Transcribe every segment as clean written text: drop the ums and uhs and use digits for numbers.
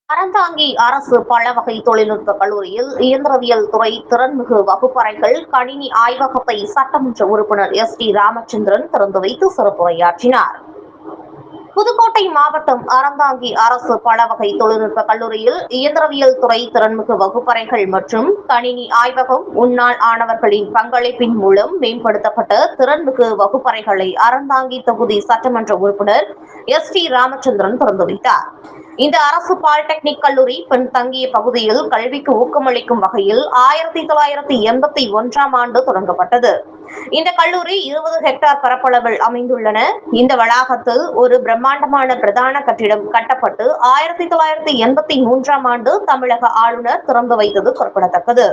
அறந்தாங்கி அரசு பலவகை தொழில்நுட்ப கல்லூரியில் இயந்திரவியல் துறை திறன்மிகு வகுப்பறைகள் கணினி ஆய்வகத்தை சட்டமன்ற உறுப்பினர் SD ராமச்சந்திரன் திறந்து வைத்து சிறப்புரையாற்றினார். புதுக்கோட்டை மாவட்டம் அறந்தாங்கி அரசு பலவகை தொழில்நுட்ப கல்லூரியில் இயந்திரவியல் துறை திறன்மிகு வகுப்பறைகள் மற்றும் கணினி ஆய்வகம் முன்னாள் ஆணவர்களின் பங்களிப்பின் மூலம் மேம்படுத்தப்பட்ட திறன்மிகு வகுப்பறைகளை அறந்தாங்கி தொகுதி சட்டமன்ற உறுப்பினர் SD ராமச்சந்திரன் திறந்து வைத்தார். இந்த அரசு பாலிடெக்னிக் கல்லூரி பெண் தங்கிய பகுதியில் கல்விக்கு ஊக்கமளிக்கும் வகையில் 1981ஆம் ஆண்டு தொடங்கப்பட்டது. இந்த கல்லூரி 20 ஹெக்டேர் பரப்பளவில் அமைந்துள்ளன. இந்த வளாகத்தில் ஒரு பிரம்மாண்டமான பிரதான கட்டிடம் கட்டப்பட்டு 1983ஆம் ஆண்டு தமிழக ஆளுநர் திறந்து வைத்தது குறிப்பிடத்தக்கது.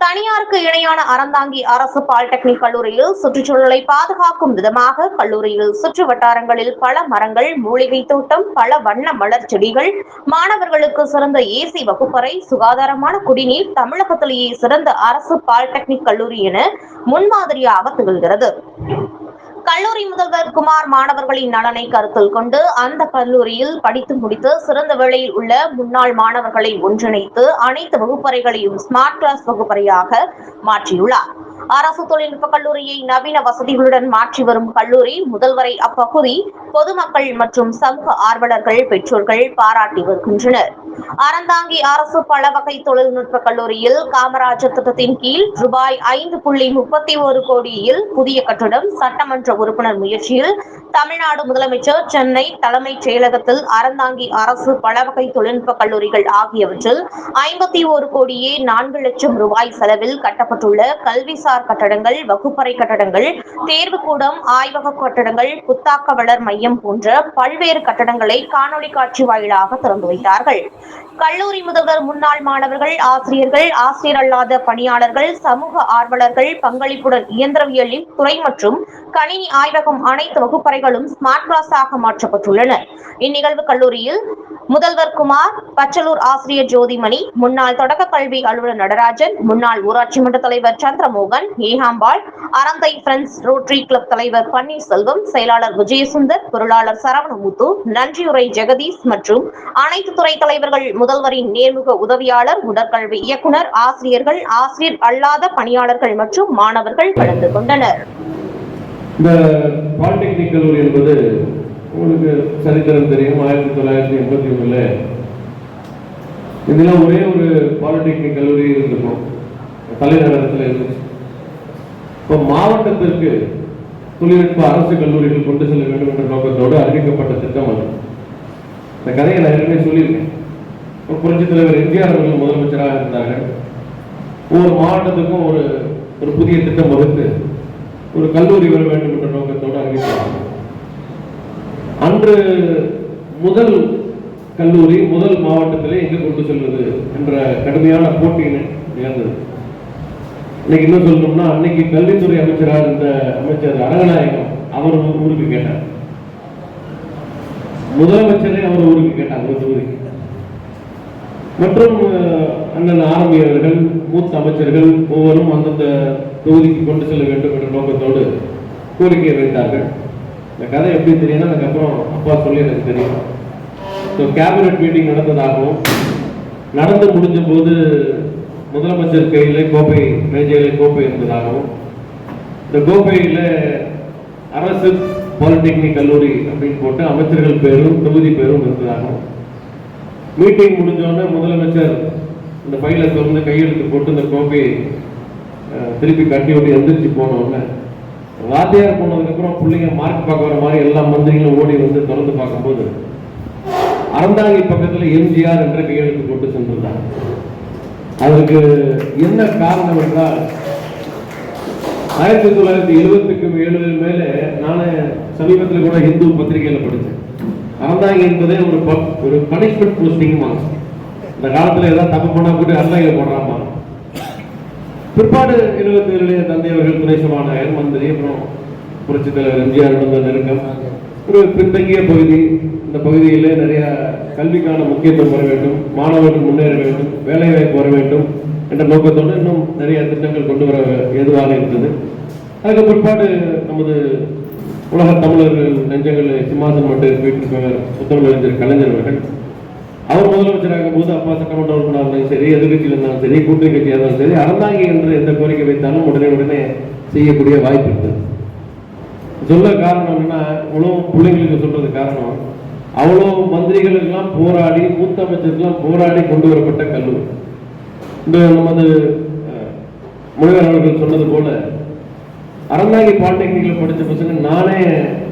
தனியாருக்கு இணையான அறந்தாங்கி அரசு பாலிடெக்னிக் கல்லூரியில் சுற்றுச்சூழலை பாதுகாக்கும் விதமாக கல்லூரியில் சுற்று வட்டாரங்களில் பல மரங்கள், மூலிகை தோட்டம், பல வண்ண மலர் செடிகள், மாணவர்களுக்கு சிறந்த AC வகுப்பறை, சுகாதாரமான குடிநீர், தமிழகத்திலேயே சிறந்த அரசு பாலிடெக்னிக் கல்லூரி என முன்மாதிரியாக திகழ்கிறது. கல்லூரி முதல்வர் குமார் மாணவர்களின் நலனை கருத்தில் கொண்டு அந்த கல்லூரியில் படித்து முடித்து சிறந்த வேளையில் உள்ள முன்னாள் மாணவர்களை ஒன்றிணைத்து அனைத்து வகுப்பறைகளையும் ஸ்மார்ட் கிளாஸ் வகுப்பறையாக மாற்றியுள்ளார். அரசு தொழில்நுட்ப கல்லூரியை நவீன வசதிகளுடன் மாற்றி வரும் கல்லூரி முதல்வரை அப்பகுதி பொதுமக்கள் மற்றும் சமூக ஆர்வலர்கள், பெற்றோர்கள் பாராட்டி வருகின்றனர். அறந்தாங்கி அரசு பலவகை தொழில்நுட்ப கல்லூரியில் காமராஜர் திட்டத்தின் கீழ் ரூபாய் 5.31 கோடியில் புதிய கட்டடம், சட்டமன்ற உறுப்பினர் முயற்சியில் தமிழ்நாடு முதலமைச்சர் சென்னை தலைமைச் செயலகத்தில் அறந்தாங்கி அரசு பலவகை தொழில்நுட்ப கல்லூரிகள் ஆகியவற்றில் 51 கோடியே 4 லட்சம் ரூபாய் செலவில் கட்டப்பட்டுள்ள கல்விசார் கட்டடங்கள், வகுப்பறை கட்டடங்கள், தேர்வுக்கூடம், ஆய்வக கட்டடங்கள், புத்தாக்க வளர் மையம் போன்ற பல்வேறு கட்டடங்களை காணொலி காட்சி வாயிலாக திறந்து வைத்தார்கள். கல்லூரி முதல்வர் முன்னாள் மாணவர்கள், ஆசிரியர்கள், ஆசிரியர் அல்லாத பணியாளர்கள், சமூக ஆர்வலர்கள் பங்களிப்புடன் இயந்திரவியலின் துறை மற்றும் கணினி ஆய்வகம் அனைத்து வகுப்பறைகளும் ஸ்மார்ட் கிளாஸாக மாற்றப்பட்டுள்ளன. இந்நிகழ்வு கல்லூரியில் முதல்வர் குமார், பச்சலூர் ஆசிரியர் ஜோதிமணி, முன்னாள் தொடக்க கல்வி அலுவலர் நடராஜன், முன்னாள் ஊராட்சி மன்ற தலைவர் Chandramohan, Ekambal, Aranthai friends rotary club தலைவர் பன்னீர்செல்வம், செயலாளர் விஜயசுந்தர், பொருளாளர் சரவணமுத்து, நன்றியுரை ஜெகதீஷ் மற்றும் அனைத்து துறை தலைவர்கள், முதல்வரின் நேர்முக உதவியாளர், உடற்கல்வி இயக்குனர், ஆசிரியர்கள், ஆசிரியர் அல்லாத பணியாளர்கள் மற்றும் மாணவர்கள் கலந்து கொண்டனர். இந்த பாலிடெக்னிக் கல்லூரி என்பது உங்களுக்கு சரித்திரம் தெரியும். 1981 இதெல்லாம் ஒரே ஒரு பாலிடெக்னிக் கல்லூரி இருந்திருக்கும், தலைநகரத்தில் இருந்துச்சு. இப்போ மாவட்டத்திற்கு தொழில்நுட்ப அரசு கல்லூரிகள் கொண்டு செல்ல வேண்டும் என்ற நோக்கத்தோடு அறிவிக்கப்பட்ட திட்டம் அது. இந்த கதையை நான் ஏற்கனவே சொல்லியிருக்கேன். புரட்சித் தலைவர் எம்ஜிஆர் அவர்கள் முதலமைச்சராக இருந்தார்கள். ஒவ்வொரு மாவட்டத்துக்கும் ஒரு புதிய திட்டம் வகுத்து ஒரு கல்லூரி வர வேண்டும் என்ற நோக்கத்தோடு அறிவித்தார். அன்று முதல் கல்லூரி முதல் மாவட்டத்திலே எங்கு கொண்டு செல்வது என்ற கடுமையான போட்டி நிகழ்ந்தது. இன்னைக்கு என்ன சொல்லணும்னா, அன்னைக்கு கல்வித்துறை அமைச்சராக இருந்த அமைச்சர் அரங்கநாயகம் அவர் ஊருக்கு கேட்டார், முதலமைச்சரே அவர் ஊருக்கு கேட்டார் ஒரு தொகுதிக்கு. மற்றும் அண்ணன் ஆரம்பியவர்கள், மூத்த அமைச்சர்கள் ஒவ்வொரும் அந்தந்த தொகுதிக்கு கொண்டு செல்ல வேண்டும் என்ற நோக்கத்தோடு கோரிக்கை வைத்தார்கள். இந்த கதை எப்படி தெரியும்னா, அதுக்கப்புறம் அப்பா சொல்லி எனக்கு தெரியும். கேபினட் மீட்டிங் நடந்ததாகவும், நடந்து முடிஞ்ச போது முதலமைச்சர் கையிலே கோப்பை, மேஜையிலே கோப்பை இருந்ததாகவும், இந்த கோப்பையில் அரசு பாலிடெக்னிக் கல்லூரி அப்படின்னு போட்டு அமைச்சர்கள் பேரும் தொகுதி பேரும் இருந்ததாகவும், மீட்டிங் முடிஞ்சோடனே முதலமைச்சர் இந்த ஃபைலை திறந்து கையெழுத்து போட்டு இந்த கோப்பையை திருப்பி கட்டி விட்டு எந்திரிச்சு போனோடனே, வாத்தியார் போனதுக்கப்புறம் பிள்ளைங்க மார்க் பார்க்க வர மாதிரி எல்லா மந்திரிகளும் ஓடி வந்து திறந்து பார்க்கும்போது அறந்தாங்கி பக்கத்தில் எம்ஜிஆர் என்ற கையெழுத்து போட்டு சென்றிருந்தாங்க. அதற்கு என்ன காரணம் என்றால், 1977 மேலே நானே சமீபத்தில் கூட இந்து பத்திரிகையில் படித்தேன். அறந்தாங்கி என்பதே ஒரு பனிஷ்மெண்ட் போஸ்டிங். இந்த காலத்தில் ஏதாவது தப்பு பண்ணா கூட அறந்தாங்கில போடுறாமா. பிற்பாடு 77 தந்தையவர்கள் துணை சபாநாயகர், மந்திரி, அப்புறம் புரட்சித் தலைவர் எம்ஜிஆர் நெருக்கம், ஒரு பின்தங்கிய பகுதி. இந்த பகுதியில் நிறைய கல்விக்கான முக்கியத்துவம் வர வேண்டும், மாணவர்கள் முன்னேற வேண்டும், வேலைவாய்ப்பு வர வேண்டும் என்ற நோக்கத்தோடு இன்னும் நிறைய திட்டங்கள் கொண்டு வர ஏதுவாக இருந்தது. அதுக்கு பிற்பாடு நமது உலக தமிழர்கள் நெஞ்சங்கள் சிம்மாசனம் மட்டும் வீட்டில் புத்தகங்கள் கலைஞர் அவர்கள் அவர் முதலமைச்சராக போது அப்பா சட்டமன்ற உறுப்பினர் இருந்தாலும் சரி, எதிர்கட்சியில் இருந்தாலும் சரி, கூட்டணி கட்சியாக இருந்தாலும் சரி, அறந்தாங்கி என்று எந்த கோரிக்கை வைத்தாலும் உடனே செய்யக்கூடிய வாய்ப்பு இருக்குது. சொல்ல காரணம் என்னன்னா, இவ்வளோ பிள்ளைங்களுக்கு சொல்றது காரணம், அவ்வளோ மந்திரிகளுக்கெல்லாம் போராடி, மூத்த அமைச்சருக்கெல்லாம் போராடி கொண்டு வரப்பட்ட கல்லூரி. இந்த நமது முனைவர் அவர்கள் சொன்னது போல அறந்தாங்கி பாலிடெக்னிக்ல படித்த பசங்க, நானே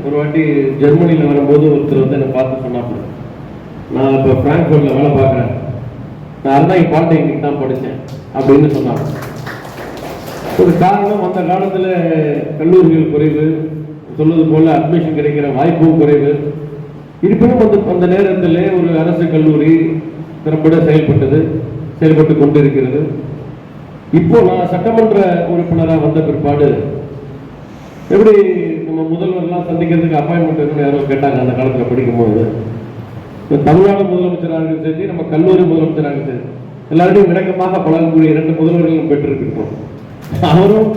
ஒரு வாட்டி ஜெர்மனியில் வரும்போது ஒருத்தர் வந்து என்னை பார்த்து சொன்னாப்புல, நான் இப்போ பிராங்க்ஃபர்ட்ல வேலை பார்க்குறேன், நான் அறந்தாங்கி பாலிடெக்னிக் தான் படித்தேன் அப்படின்னு சொன்னாங்க. ஒரு காரணம், அந்த காலத்தில் கல்லூரிகள் குறைவு, சொல்வது போல அட்மிஷன் கிடைக்கிற வாய்ப்பும் குறைவு. இருப்பினும் அந்த நேரத்தில் ஒரு அரசு கல்லூரி திறம்பட செயல்பட்டு கொண்டிருக்கிறது. இப்போ நான் சட்டமன்ற உறுப்பினராக வந்த பிற்பாடு எப்படி நம்ம முதல்வர்லாம் சந்திக்கிறதுக்கு அப்பாயின்மெண்ட் இருக்குன்னு யாரோ கேட்டாங்க அந்த காலத்தில் படிக்கும்போது. தமிழ்நாடு முதலமைச்சராக சரி, நம்ம கல்லூரி முதலமைச்சராக சரி, எல்லாருடையும் விளக்கமாக பழகக்கூடிய 2 முதல்வர்களும் பெற்றிருக்கிறோம். அவரும்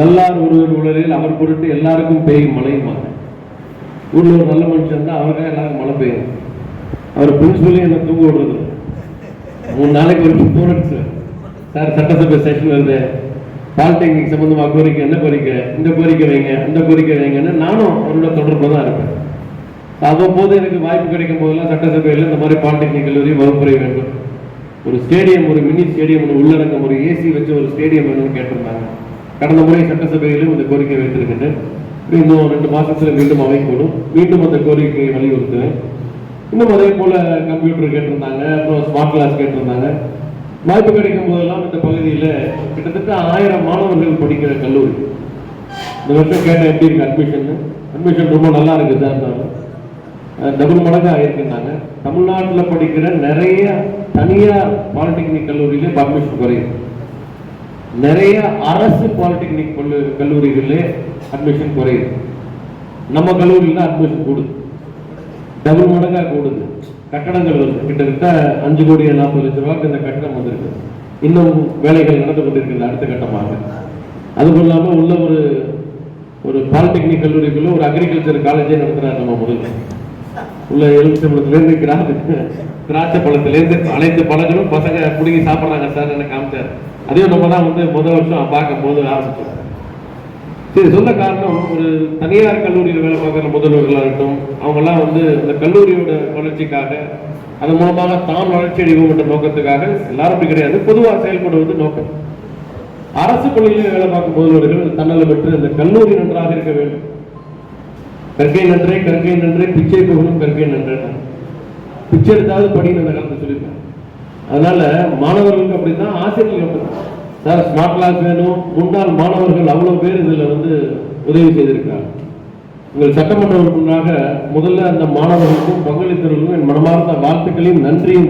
நல்லார் ஒருவர் உலகில் அவர் பொருட்டு எல்லாருக்கும் பெய்யும் மழையுமாங்க. ஊர்ல ஒரு நல்ல மனுஷன் தான், அவருக்காக எல்லாருக்கும் மழை பெய்யும். அவர் பிரின்சிபலையும் என்ன தூங்க விடுறது. 3 நாளைக்கு ஒரு போன் சார், சட்டசபை செஷன் வருது, பாலிடெக்னிக் சம்பந்தமா கோரிக்கை, என்ன கோரிக்கை, இந்த கோரிக்கை வைங்க, அந்த கோரிக்கை வைங்கன்னு நானும் அவரோட தொடர்பில் தான் இருப்பேன். அவ்வப்போது எனக்கு வாய்ப்பு கிடைக்கும் போதெல்லாம் சட்டசபையில் இந்த மாதிரி பாலிடெக்னிக் கல்லூரி வகுப்புரை வேண்டும், ஒரு ஸ்டேடியம், ஒரு மினி ஸ்டேடியம், உள்ளடக்கம், ஒரு ஏசி வச்ச ஒரு ஸ்டேடியம் வேணும்னு கேட்டிருந்தாங்க. கடந்த முறை சட்டசபையிலும் இந்த கோரிக்கை வைத்திருக்கின்றேன். இன்னும் 2 மாசத்துல மீண்டும் அவை கூடும், மீண்டும் அந்த கோரிக்கையை வலியுறுத்துவேன். இன்னும் அதே போல கம்ப்யூட்டர் கேட்டிருந்தாங்க, அப்புறம் ஸ்மார்ட் கிளாஸ் கேட்டிருந்தாங்க. வாய்ப்பு கிடைக்கும் போதெல்லாம் இந்த பகுதியில் கிட்டத்தட்ட 1000 மாணவர்கள் படிக்கிற கல்லூரி. இந்த வருஷம் கேட்ட எப்படி இருக்கு அட்மிஷன் ரொம்ப நல்லா இருக்கு சார், டபுள் மடங்காக ஆயிருக்குன்னாங்க. தமிழ்நாட்டில் படிக்கிற நிறைய தனியார் பாலிடெக்னிக் கல்லூரியிலே அட்மிஷன் குறையும், நிறைய அரசு பாலிடெக்னிக் கல்லூரிகளிலே அட்மிஷன் குறையுது. நம்ம கல்லூரியில் அட்மிஷன் கூடுது, டபுள் மடங்காக கூடுது. கட்டடங்கள் வருது, கிட்டத்தட்ட 5 கோடி 40 லட்சம் ரூபாய்க்கு இந்த கட்டடம் வந்திருக்கு. இன்னும் வேலைகள் நடந்து கொண்டிருக்கிறது அடுத்த கட்டமாக. அதுவும் இல்லாமல் உள்ள ஒரு பாலிடெக்னிக் கல்லூரிக்குள்ள ஒரு அக்ரிகல்ச்சர் காலேஜே நடத்துறாரு நம்ம முதல்ல. உள்ள எலுமிச்சம்பழத்திலேருந்து திராட்சை பழத்திலேருந்து அனைத்து பழங்களும் பசங்க பிடிங்கி சாப்பிட்றாங்க சார் என்ன காமிச்சார். அதையும் நம்ம தான் வந்து முதல் வருஷம் பார்க்கும் போது ஆரம்பிச்சோம். சரி, சொல்ல காரணம், ஒரு தனியார் கல்லூரியில் வேலை பார்க்குற முதல்வர்களாகட்டும், அவங்கெல்லாம் வந்து அந்த கல்லூரியோட வளர்ச்சிக்காக, அதன் மூலமாக தான் வளர்ச்சி அடைவோம் என்ற நோக்கத்துக்காக, எல்லாரும் அப்படி கிடையாது, பொதுவாக செயல்படுவது நோக்கம். அரசு பள்ளிகளில் வேலை பார்க்கும் முதல்வர்கள் தன்னலம் பெற்று அந்த கல்லூரி நன்றாக இருக்க வேண்டும். கற்கை நன்றே பிச்சை போகணும், கற்கை நன்றே பிச்சை எடுத்தாவது படின்னு அந்த காலத்தை சொல்லியிருக்காங்க. அதனால மாணவர்களுக்கு அப்படித்தான், ஆசிரியர்களுக்கு அப்படித்தான். சார் ஸ்மார்ட் கிளாஸ் வேணும், முன்னாள் மாணவர்கள் அவ்வளவு பேர் இதுல வந்து உதவி செய்திருக்காங்க. உங்கள் சட்டமன்ற உறுப்பினராக முதல்ல அந்த மாணவர்களுக்கும் பங்களித்தவர்களுக்கும் என் மனமார்ந்த வாழ்த்துக்களையும் நன்றியும்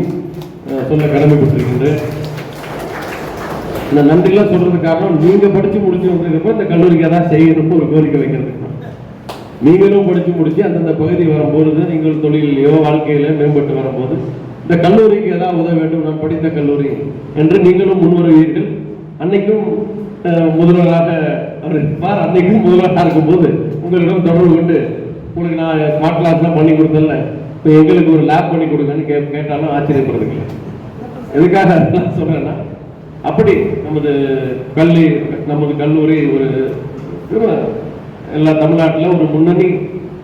சொல்ல கடமைப்பட்டிருக்கின்றேன். இந்த நன்றிலாம் சொல்றதுக்கு காரணம், நீங்க படிச்சு முடிச்சு வந்திருக்கப்ப இந்த கல்லூரிக்கு ஏதாவது செய்யணும்னு ஒரு கோரிக்கை வைக்கிறதுக்கு. நீங்களும் படிச்சு முடிச்சு அந்தந்த பகுதி வரும்போது, நீங்கள் தொழிலையோ வாழ்க்கையில மேம்பட்டு வரும்போது இந்த கல்லூரிக்கு ஏதாவது உதவ வேண்டும், நான் படித்த கல்லூரி என்று நீங்களும் முன்வருவீர்கள். அன்னைக்கும் முதல்வராக அவர் இருப்பார். அன்னைக்கும் முதல்வராக இருக்கும்போது உங்களிடம் தொடர்பு கொண்டு, உங்களுக்கு நான் ஸ்மார்ட் கிளாஸ்லாம் பண்ணி கொடுத்தல, இப்போ எங்களுக்கு ஒரு லேப் பண்ணி கொடுங்கன்னு கேட்டாலும் ஆச்சரியப்படுறதுக்கு இல்லை. எதுக்காக அதெல்லாம் சொல்றேன்னா, அப்படி நமது கல்லூரி ஒரு எல்லா தமிழ்நாட்டில் ஒரு முன்னணி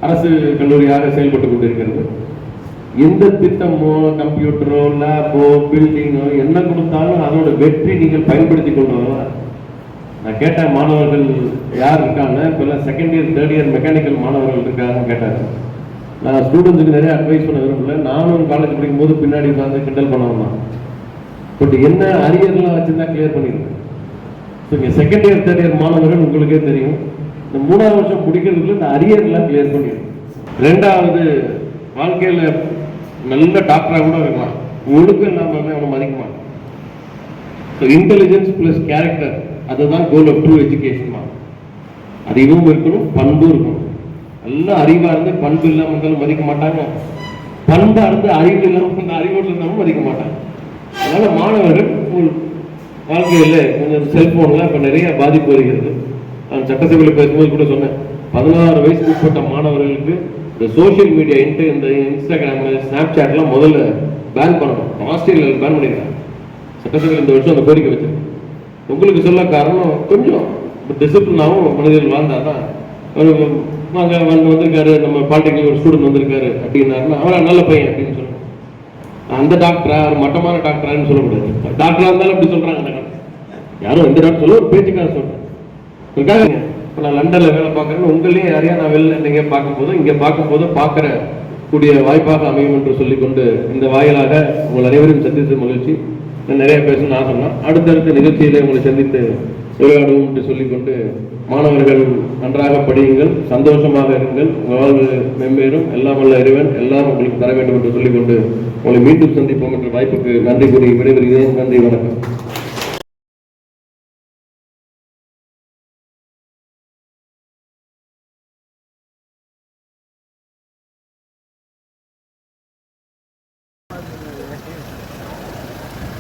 அரசு கல்லூரியாக செயல்பட்டு கொண்டிருக்கிறது. எந்த திட்டமோ, கம்ப்யூட்டரோ, லேபோ, பில்டிங்கோ என்ன கொடுத்தாலும் அதோட வெற்றி நீங்கள் பயன்படுத்தி கொண்டு வரலாம். நான் கேட்டேன், மாணவர்கள் யார் இருக்காங்க, இப்போல்லாம் 2nd year 3rd year mechanical மாணவர்கள் இருக்காங்கன்னு கேட்டாங்க. நான் ஸ்டூடெண்ட்ஸுக்கு நிறைய அட்வைஸ் பண்ண விரும்பல. நானும் காலேஜ் படிக்கும் போது பின்னாடி உட்காந்து கிண்டல் பண்ணலாம். பட் என்ன அரியர்லாம் வச்சுருந்தா கிளியர் பண்ணிருக்கேன். ஸோ இங்கே 2nd இயர் 3rd இயர் மாணவர்கள் உங்களுக்கே தெரியும், இந்த 3ஆவது வருஷம் முடிக்கிறதுக்குள்ள இந்த அரியர்லாம் கிளியர் பண்ணிடும். 2வது வாழ்க்கையில் நல்ல டாக்டராக கூட இருக்கலாம், ஒழுக்கம் இல்லாமல் அவனை மதிக்க மாட்டான். ஸோ இன்டெலிஜென்ஸ் பிளஸ் கேரக்டர், அதுதான் கோல் ஆஃப் ட்ரூ எஜுகேஷன். அறிவும் இருக்கணும், பண்பும் இருக்கணும். நல்ல அறிவாக இருந்து பண்பு இல்லாமல் இருந்தாலும் மதிக்க மாட்டாங்க, பண்பாக இருந்து அறிவு இல்லாமல் அறிவோடு இருந்தாலும் மதிக்க மாட்டாங்க. அதனால மாணவர்கள் வாழ்க்கையில் கொஞ்சம் செல்போன்லாம் இப்போ நிறைய பாதிப்பு வருகிறது. நான் சட்டசபையில் பேசும்போது கூட சொன்னேன், 16 வயசுக்கு உட்பட்ட மாணவர்களுக்கு இந்த சோசியல் மீடியா இந்த இன்ஸ்டாகிராம், ஸ்னாப் சாட்லாம் முதல்ல பேன் பண்ணணும். ஆஸ்திரேலியாவில் பேன் பண்ணிருக்காங்க. சட்டசபையில் இந்த வருஷம் அந்த கோரிக்கை வச்சிருக்கேன். உங்களுக்கு சொல்ல காரணம், கொஞ்சம் டிசிப்ளினாகவும் மனிதர்கள் வாழ்ந்தாதான். ஒரு வந்திருக்காரு, நம்ம பாலிடெக்னிக் ஒரு ஸ்டூடெண்ட் வந்திருக்காரு அப்படின்னாருன்னா அவரை நல்ல பையன் அப்படின்னு சொல்லணும். அந்த டாக்டரா, ஒரு மட்டமான டாக்டரான்னு சொல்லக்கூடாது. டாக்டரா இருந்தாலும் அப்படி சொல்றாங்க. யாரும் எந்த டாக்டர் சொல்ல, ஒரு பேச்சுக்காக சொல்றேன். இப்போ நான் லண்டன்ல வேலை பார்க்குறேன்னு உங்களையும் யாரையா நான் வெளில நீங்க பார்க்கும்போது, இங்கே பார்க்கும்போது பார்க்குற கூடிய வாய்ப்பாக அமையும் என்று சொல்லிக்கொண்டு இந்த வாயிலாக உங்கள் அனைவரையும் சந்தித்து மகிழ்ச்சி. நிறைய பேசணும்னு ஆசைன்னா அடுத்தடுத்த நிகழ்ச்சியிலே உங்களை சந்தித்து விளையாடுவோம் என்று சொல்லிக்கொண்டு, மாணவர்கள் நன்றாக படியுங்கள், சந்தோஷமாக இருங்கள், வாழ்வு மென்மேலும் எல்லாம் வல்ல இறைவன் எல்லாம் உங்களுக்கு தர வேண்டும் என்று சொல்லிக்கொண்டு உங்களை மீண்டும் சந்திப்போம் என்ற வாய்ப்புக்கு நன்றி கூறி விடைபெறுகிறேன். நன்றி, வணக்கம்.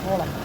போகலாம்.